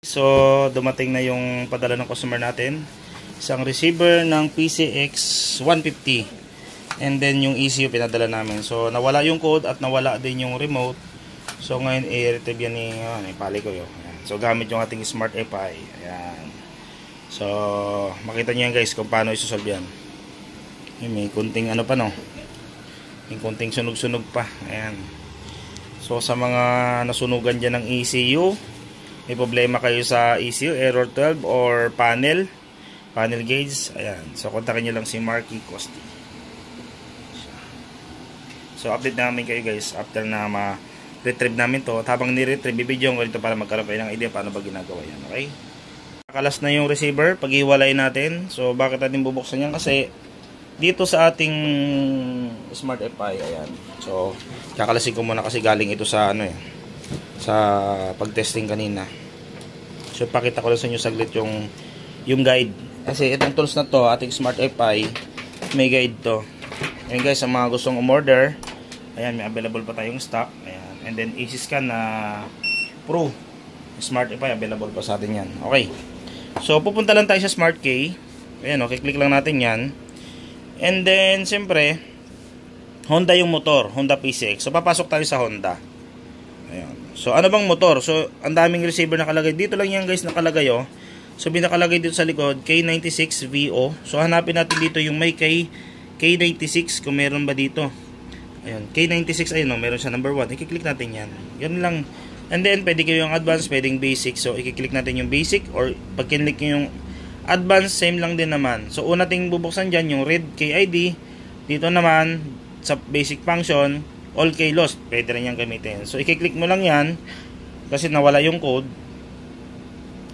So, dumating na yung padala ng customer natin. Isang receiver ng PCX 150. And then yung ECU pinadala namin. So, nawala yung code at nawala din yung remote. So, ngayon i-retrieve yan ni pali ko yun. So, gamit yung ating Smart FI. Ayan. So, makita nyo yan guys kung paano isosolve yan. May kunting ano pa no. May kunting sunog-sunog pa. Ayan. So, sa mga nasunugan dyan ng ECU, may problema kayo sa ECU, error 12 or panel gauge, ayan. So, kontakin nyo lang si Marky Costi. So, update namin kayo guys after na ma-retrieve namin to. At habang ni-retrieve, bibidyo ko ito para magkaroon kayo ng idea paano ba ginagawa yan, okay? Nakalas na yung receiver, pag-iwalay natin. So, bakit natin bubuksan yan? Kasi, dito sa ating Smart FI, ayan. So, kakalasin ko muna kasi galing ito sa ano sa pag-testing kanina. So, pakita ko lang sa inyo saglit yung guide. Kasi itong tools na to, ating Smart FI, may guide to. Ayan guys, sa mga gustong umorder, ayan, may available pa tayong stock. Ayan. And then, easy scan na Pro Smart FI, available pa sa atin yan. Okay. So, pupunta lang tayo sa Smart Key. Ayan, okay, click lang natin yan. And then, siyempre, Honda yung motor, Honda PCX. So, papasok tayo sa Honda. Ayan. So, ano bang motor? So, ang daming receiver nakalagay. Dito lang yan guys nakalagay oh. So, binakalagay dito sa likod, K96VO. So, hanapin natin dito yung may K96 kung meron ba dito. Ayan, K96, ayun oh, meron siya number 1. I-click natin yan. Yan lang. And then, pwede kayo yung advanced, pwedeng basic. So, i-click natin yung basic or pag kinlik nyo yung advanced, same lang din naman. So, una ting bubuksan dyan yung red KID. Dito naman, sa basic function, all key lost, pwede rin yan gamitin. So, i-click mo lang yan kasi nawala yung code.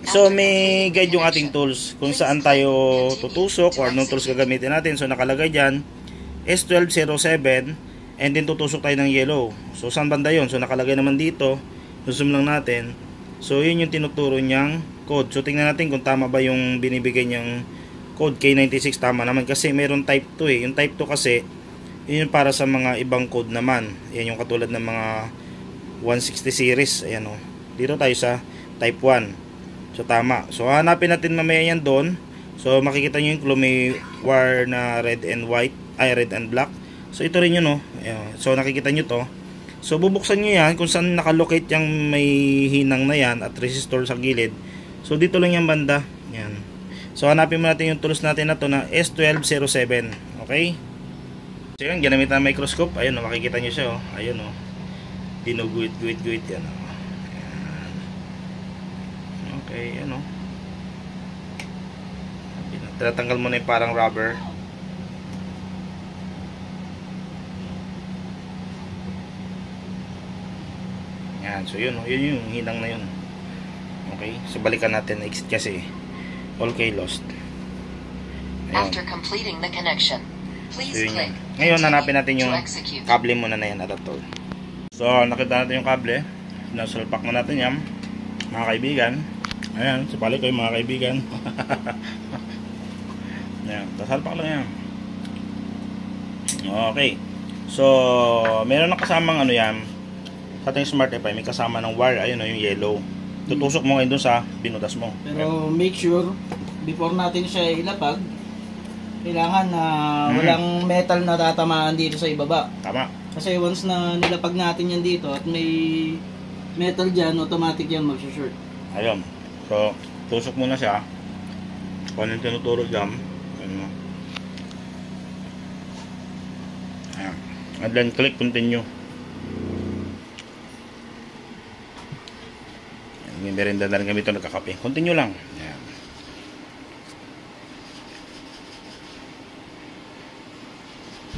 So, may guide yung ating tools kung saan tayo tutusok or anong tools gagamitin natin. So, nakalagay dyan S1207 and then tutusok tayo ng yellow. So, saan banda yun? So, nakalagay naman dito. Zoom lang natin. So, yun yung tinuturo niyang code. So, tingnan natin kung tama ba yung binibigay niyang code. K96 tama naman kasi meron type 2 eh. Yung type 2 kasi yun para sa mga ibang code naman. Yan yung katulad ng mga 160 series. Ayan o. Dito tayo sa type 1. So tama. So hanapin natin mamaya yan doon. So makikita nyo yung clue, may wire na red and white. Ay, red and black. So ito rin yun o. Ayan. So nakikita nyo to. So bubuksan nyo yan kung saan nakalocate yung may hinang na yan at resistor sa gilid. So dito lang yung banda. Ayan. So hanapin mo natin yung tools natin na to na S1207. Okay? So yun, ginamit na microscope. Ayun o, makikita nyo siya o. Ayun o. Dinuguit-guit-guit yan o. Okay, yan o. Tinatanggal mo na yung parang rubber. Yan, so yun o. Yun yung hinang na yun. Okay, so balikan natin. Exit kasi. All key lost. Ayun. After completing the connection, please So, click. ngayon, hanapin natin yung execute. kable muna na yan, adapter. So, nakita natin yung kable. Nasalpak mo natin yan, mga kaibigan. Ayan, sapali ko yung mga kaibigan. Ayan, tasalpak lang yan. Okay. So, meron na kasamang ano yan. Sa ating Smart FI, may kasama ng wire. Ayun o, yung yellow. Tutusok mo ngayon dun sa binutas mo. Pero make sure, before natin siya ilapag, kailangan na walang metal na tatamaan dito sa ibaba. Tama. Kasi once na nilapag natin yan dito at may metal dyan, automatic yan mag-short. Ayun. So, tusok muna siya. Kung anong tinuturo dyan. Ayun. Ayan. And then click continue. May merenda na rin kami ito nagkakape. Continue lang. Ayan.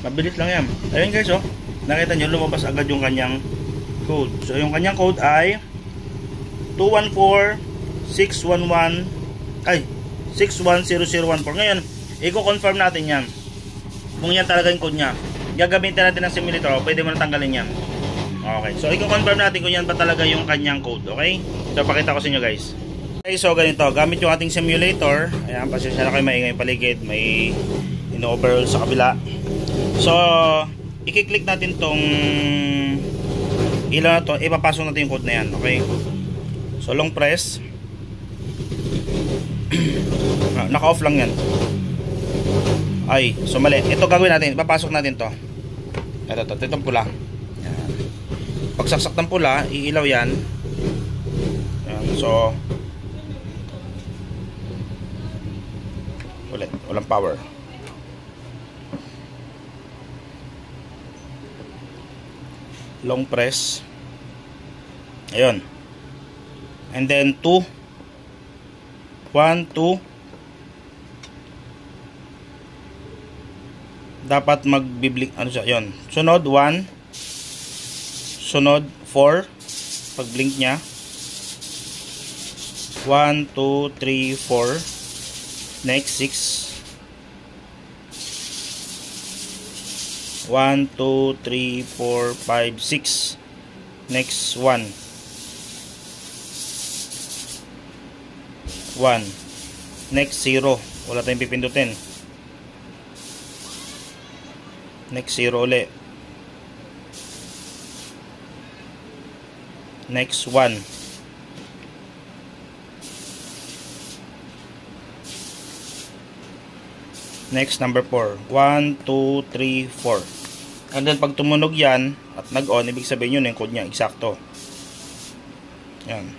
Mabilis lang yan. Ayun guys oh. Nakita nyo lumabas agad yung kanyang code. So yung kanyang code ay 214-611 ay 610014. Ngayon, i-confirm natin yan. Kung yan talaga yung code niya. Gagamitin natin ng simulator. Pwede mo na tanggalin yan. Okay. So i-confirm natin kung yan ba talaga yung kanyang code. Okay? So pakita ko sa inyo guys. Okay, so ganito. Gamit yung ating simulator. Ayan, pasensya na kayo, maingay paligid. May in-overall sa kabila. So, i-click natin tong ilaw na to, ipapasok natin yung code na yan, okay? So long press. Naka-off lang yan. Ay, so mali. Ito gagawin natin. Papasok natin to. Ito itong pula. Yan. Pagsaksak ng pula, iilaw yan. Yan. So, ulit. Walang power. Long press. Ayun. And then 2. 1, 2. Dapat magbiblink, ano siya, yun. Sunod 1. Sunod 4. Pag blink niya. 1, 2, 3, 4. Next 6. 1, 2, 3, 4, 5, 6. Next 1. 1. Next 0. Wala tayong pipindutin. Next 0 ulit. Next 1. Next number 4. 1, 2, 3, 4. And then pag tumunog yan at nag-on, ibig sabihin yun yung code niya. Eksakto. Yan.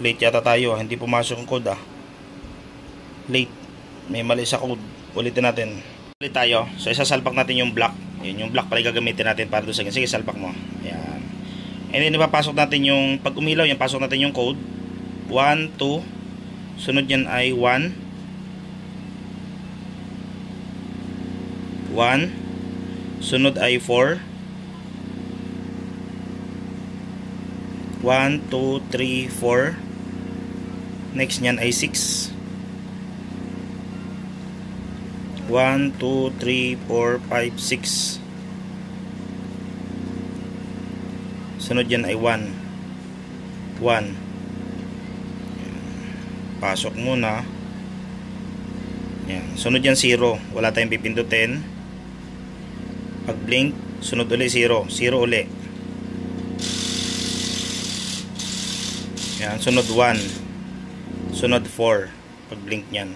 Late yata tayo. Hindi pumasok ang code Late. May mali sa code. Ulitin natin. Ulit tayo. So isasalpak natin yung block. Yun, yung block pala gagamitin natin para doon sa sige, salpak mo. Ayan. And then ipapasok natin yung pag umilaw yan, pasok natin yung code. 1, 2. Sunod yan ay 1. 1. Sunod ay 4. 1, 2, 3, 4. Next nyan ay 6. 1, 2, 3, 4, 5, 6. Sunod yan ay 1. 1. Pasok muna. Yan. Sunod yan 0. Wala tayong pipindutin. Pag blink, sunod ulit 0. 0 ulit. Yan. Sunod 1. Sunod 4. Pag blink nyan.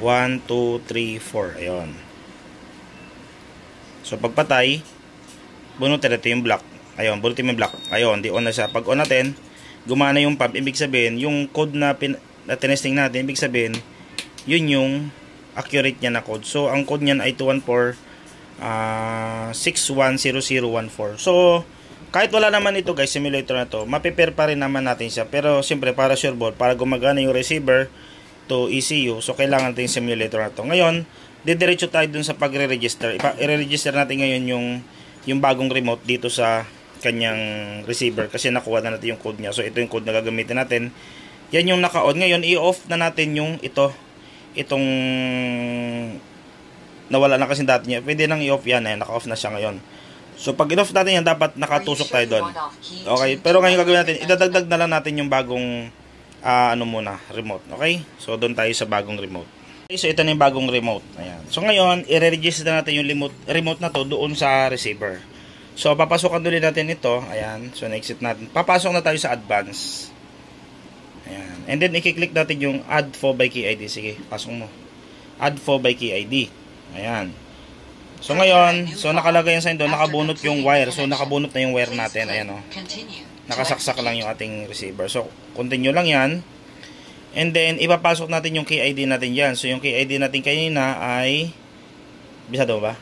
1, 2, 3, 4. Ayun. So pagpatay, bunutin natin yung block. Ayun, bunutin yung block. Ayun, di on na siya. Pag on natin, gumana yung pump. Ibig sabihin, yung code na tinesting natin, ibig sabihin, yun yung accurate niya na code. So ang code niyan ay 214610014. So kahit wala naman ito guys, simulator na to, mapipair pa rin naman natin siya. Pero siyempre para sure board, para gumagana yung receiver to ECU, so kailangan natin yung simulator na to. Ngayon, didiretso tayo dun sa pagre-register. I-register natin ngayon yung bagong remote dito sa kanyang receiver kasi nakuha na natin yung code niya. So ito yung code na gagamitin natin. Yan yung naka-on. Ngayon, i-off na natin yung itong nawala na kasi dati niya. Pwede nang i-off yan. Naka-off na siya ngayon. So pag in-off natin yan, dapat nakatusok tayo doon. Okay, pero ngayon gagawin natin, idadagdag na lang natin yung bagong remote. Okay? So doon tayo sa bagong remote. Okay, so ito na yung bagong remote. Ayan. So ngayon, i-register natin yung remote na to doon sa receiver. So papasokan ulit natin ito. Ayan. So na-exit natin. Papasok na tayo sa advance. Ayan. And then i-click natin yung add 4 by key ID. Sige, pasok mo. Add 4 by key ID. Ayan. So ngayon, so nakalagay yan sa doon, nakabunot yung wire. So nakabunot na yung wire natin. Ayan o. Nakasaksak lang yung ating receiver. So continue lang yan. And then ipapasok natin yung key ID natin dyan. So yung key ID natin kanina ay bisado ba?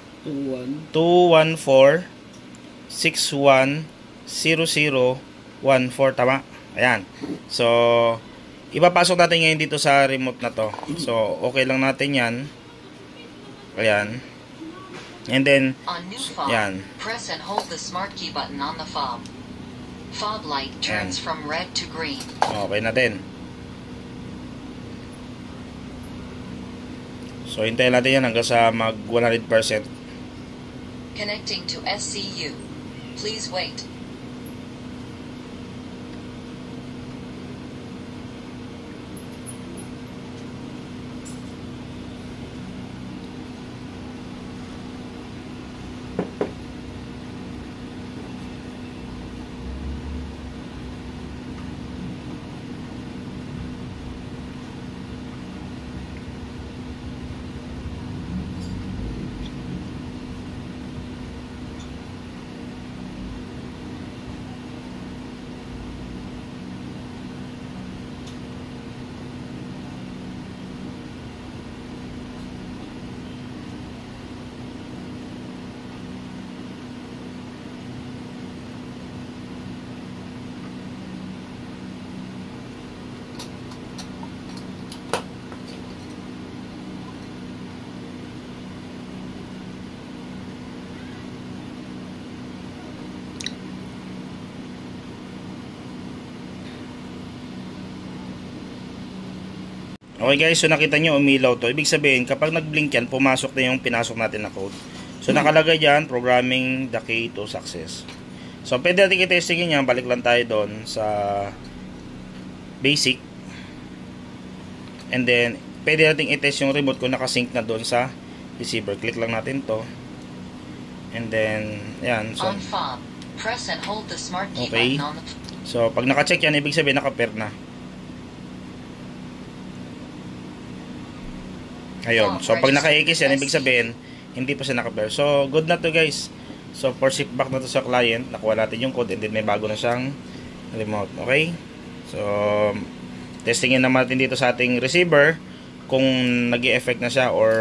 214-610014. Tama? Ayan. So ipapasok natin ngayon dito sa remote na to. So okay lang natin yan. Ayan. And then, yan. Press and hold the smart key button on the fob. Fob light turns from red to green. Okay natin. So hintayin natin yan hanggang sa mag 100%. Connecting to SCU. Please wait. Okay guys, so nakita nyo umilaw to. Ibig sabihin, kapag nag-blink yan, pumasok na yung pinasok natin na code. So nakalagay dyan, programming the key to success. So pwede natin i-testingin yan. Balik lang tayo doon sa basic. And then, pwede natin i-test yung remote kung nakasync na doon sa receiver. Click lang natin to. And then, yan. So, On fob, press and hold the smart key okay. button on the So pag naka-check yan, ibig sabihin naka-pair na. Ayun. So pag naka-X yan, ibig sabihin hindi pa siya naka-pair. So good na to guys. So for ship back na to sa client, nakuha natin yung code and then may bago na siyang remote. Okay? So testingin naman natin dito sa ating receiver kung nag-i-effect na siya or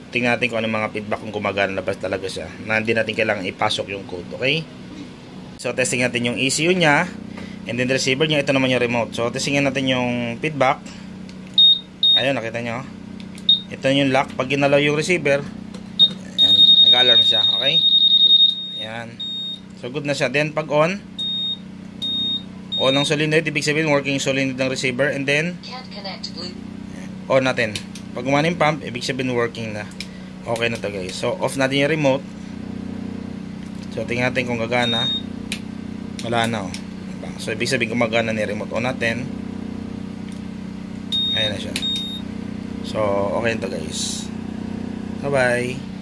tingnan natin kung ano mga feedback kung gumagana na ba talaga siya. Na hindi natin kailangan ipasok yung code. Okay? So testing natin yung ECU niya and then the receiver niya. Ito naman yung remote. So testingin natin yung feedback. Ayun, nakita nyo. Ito yung lock. Pag ginalaw yung receiver, ayan, nag-alarm siya. Okay? Ayan. So, good na siya. Then, pag on ang solenoid, ibig sabihin, working solenoid ng receiver. And then, can't connect blue. on natin. Pag gumana yung pump, ibig sabihin, working na. Okay na to guys. So, off natin yung remote. So, tingnan natin kung gagana. Wala na, oh. So, ibig sabihin, gumagana ni remote. On natin. Ayan na siya. So, okay na to guys. Bye-bye.